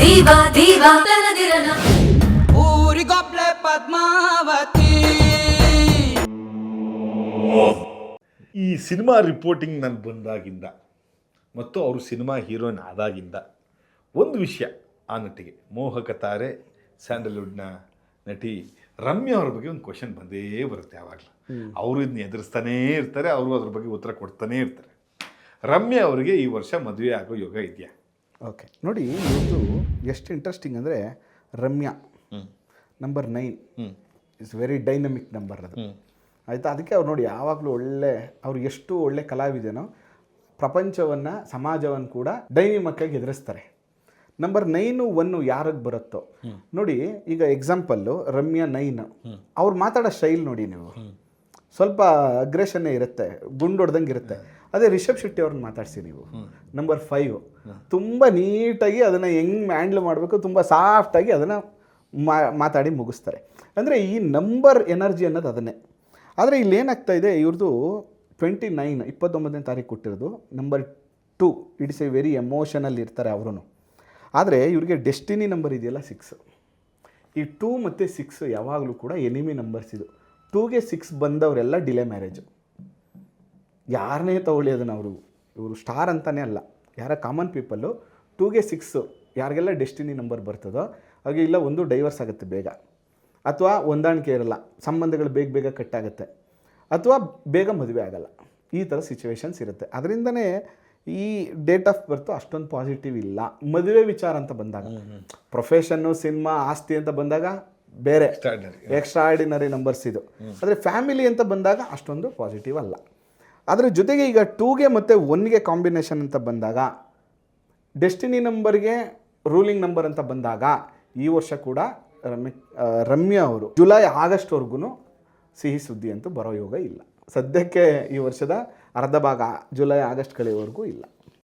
Diva ದೀವಾ ತನದಿರನ ಊರಿಗೊಬ್ಳೆ ಪದ್ಮಾವತಿ. ಈ ಸಿನಿಮಾ ರಿಪೋರ್ಟಿಂಗ್ ನಾನು ಬಂದಾಗಿಂದ ಮತ್ತು ಅವರು ಸಿನಿಮಾ ಹೀರೋಯಿನ್ ಆದಾಗಿಂದ ಒಂದು ವಿಷಯ, ಆ ನಟಿಗೆ ಮೋಹಕ ತಾರೆ ಸ್ಯಾಂಡಲ್ವುಡ್ನ ನಟಿ ರಮ್ಯಾ ಅವ್ರ ಬಗ್ಗೆ ಒಂದು ಕ್ವಶನ್ ಬಂದೇ ಬರುತ್ತೆ ಯಾವಾಗಲೂ. ಅವರು ಇದನ್ನ ಎದುರಿಸ್ತಾನೇ ಇರ್ತಾರೆ, ಅವರು ಅದ್ರ ಬಗ್ಗೆ ಉತ್ತರ ಕೊಡ್ತಾನೇ ಇರ್ತಾರೆ. ರಮ್ಯಾ ಅವರಿಗೆ ಈ ವರ್ಷ ಮದುವೆ ಆಗೋ ಯೋಗ ಇದೆಯಾ? ಓಕೆ, ನೋಡಿ ಇವತ್ತು ಎಷ್ಟು ಇಂಟ್ರೆಸ್ಟಿಂಗ್ ಅಂದರೆ Ramya number 9 it's very dynamic number ಅದು, ಆಯಿತಾ. ಅದಕ್ಕೆ ಅವ್ರು ನೋಡಿ ಯಾವಾಗಲೂ ಅವ್ರು ಎಷ್ಟು ಒಳ್ಳೆ ಕಲಾವಿದನೋ ಪ್ರಪಂಚವನ್ನು ಸಮಾಜವನ್ನು ಕೂಡ ಡೈನಮಿಕ್ಕಾಗಿ ಎದುರಿಸ್ತಾರೆ. ನಂಬರ್ 9 1 ಯಾರಿಗೆ ಬರುತ್ತೋ ನೋಡಿ. ಈಗ ಎಕ್ಸಾಂಪಲ್ಲು ರಮ್ಯಾ 9 ಅವ್ರು ಮಾತಾಡೋ ಶೈಲ್ ನೋಡಿ, ನೀವು ಸ್ವಲ್ಪ ಅಗ್ರೆಷನ್ನೇ ಇರುತ್ತೆ, ಗುಂಡೊಡ್ದಂಗೆ ಇರುತ್ತೆ. ಅದೇ ರಿಷಬ್ ಶೆಟ್ಟಿ ಅವ್ರನ್ನ ಮಾತಾಡಿಸಿ ನೀವು, ನಂಬರ್ 5 ತುಂಬ ನೀಟಾಗಿ ಅದನ್ನು ಹೆಂಗೆ ಹ್ಯಾಂಡ್ಲ್ ಮಾಡಬೇಕು, ತುಂಬ ಸಾಫ್ಟಾಗಿ ಅದನ್ನು ಮಾತಾಡಿ ಮುಗಿಸ್ತಾರೆ. ಅಂದರೆ ಈ ನಂಬರ್ ಎನರ್ಜಿ ಅನ್ನೋದು ಅದನ್ನೇ. ಆದರೆ ಇಲ್ಲಿ ಏನಾಗ್ತಾ ಇದೆ, ಇವ್ರದ್ದು 29ನೇ ತಾರೀಕು ಕೊಟ್ಟಿರೋದು number 2. It's A very emotional ಇರ್ತಾರೆ ಅವರು. ಆದರೆ ಇವ್ರಿಗೆ ಡೆಸ್ಟಿನಿ ನಂಬರ್ ಇದೆಯಲ್ಲ 6. ಈ 2 ಮತ್ತು 6 ಯಾವಾಗಲೂ ಕೂಡ ಎನಿಮಿ ನಂಬರ್ಸ್ ಇದು. 2ಗೆ 6 ಬಂದವರೆಲ್ಲ ಡಿಲೇ ಮ್ಯಾರೇಜು. ಯಾರನ್ನೇ ತಗೊಳ್ಳಿ ಅದನ್ನು, ಇವರು ಸ್ಟಾರ್ ಅಂತಲೇ ಅಲ್ಲ, ಯಾರ ಕಾಮನ್ ಪೀಪಲ್ಲು 2ಗೆ 6 ಯಾರಿಗೆಲ್ಲ ಡೆಸ್ಟಿನಿ ನಂಬರ್ ಬರ್ತದೋ ಹಾಗೆ ಇಲ್ಲ, ಒಂದು ಡೈವರ್ಸ್ ಆಗುತ್ತೆ ಬೇಗ, ಅಥವಾ ಹೊಂದಾಣಿಕೆ ಇರಲ್ಲ, ಸಂಬಂಧಗಳು ಬೇಗ ಬೇಗ ಕಟ್ಟಾಗುತ್ತೆ, ಅಥವಾ ಬೇಗ ಮದುವೆ ಆಗಲ್ಲ. ಈ ಥರ ಸಿಚುವೇಶನ್ಸ್ ಇರುತ್ತೆ. ಅದರಿಂದನೇ ಈ ಡೇಟ್ ಆಫ್ ಬರ್ತು ಅಷ್ಟೊಂದು ಪಾಸಿಟಿವ್ ಇಲ್ಲ. ಮದುವೆ ವಿಚಾರ ಅಂತ ಬಂದಾಗ, ಪ್ರೊಫೆಷನ್ನು, ಸಿನಿಮಾ, ಆಸ್ತಿ ಅಂತ ಬಂದಾಗ ಬೇರೆ ಎಕ್ಸ್ಟ್ರಾ ಆರ್ಡಿನರಿ ನಂಬರ್ಸ್ ಇದು. ಆದರೆ ಫ್ಯಾಮಿಲಿ ಅಂತ ಬಂದಾಗ ಅಷ್ಟೊಂದು ಪಾಸಿಟಿವ್ ಅಲ್ಲ. ಅದರ ಜೊತೆಗೆ ಈಗ 2ಗೆ ಮತ್ತು 1ಗೆ ಕಾಂಬಿನೇಷನ್ ಅಂತ ಬಂದಾಗ, ಡೆಸ್ಟಿನಿ ನಂಬರ್ಗೆ ರೂಲಿಂಗ್ ನಂಬರ್ ಅಂತ ಬಂದಾಗ, ಈ ವರ್ಷ ಕೂಡ ರಮ್ಯಾ ಅವರು ಜುಲೈ ಆಗಸ್ಟ್ವರೆಗೂ ಸಿಹಿ ಸುದ್ದಿ ಅಂತೂ ಬರೋ ಯೋಗ ಇಲ್ಲ. ಸದ್ಯಕ್ಕೆ ಈ ವರ್ಷದ ಅರ್ಧ ಭಾಗ ಜುಲೈ ಆಗಸ್ಟ್ ಕಳೆಯವರೆಗೂ ಇಲ್ಲ.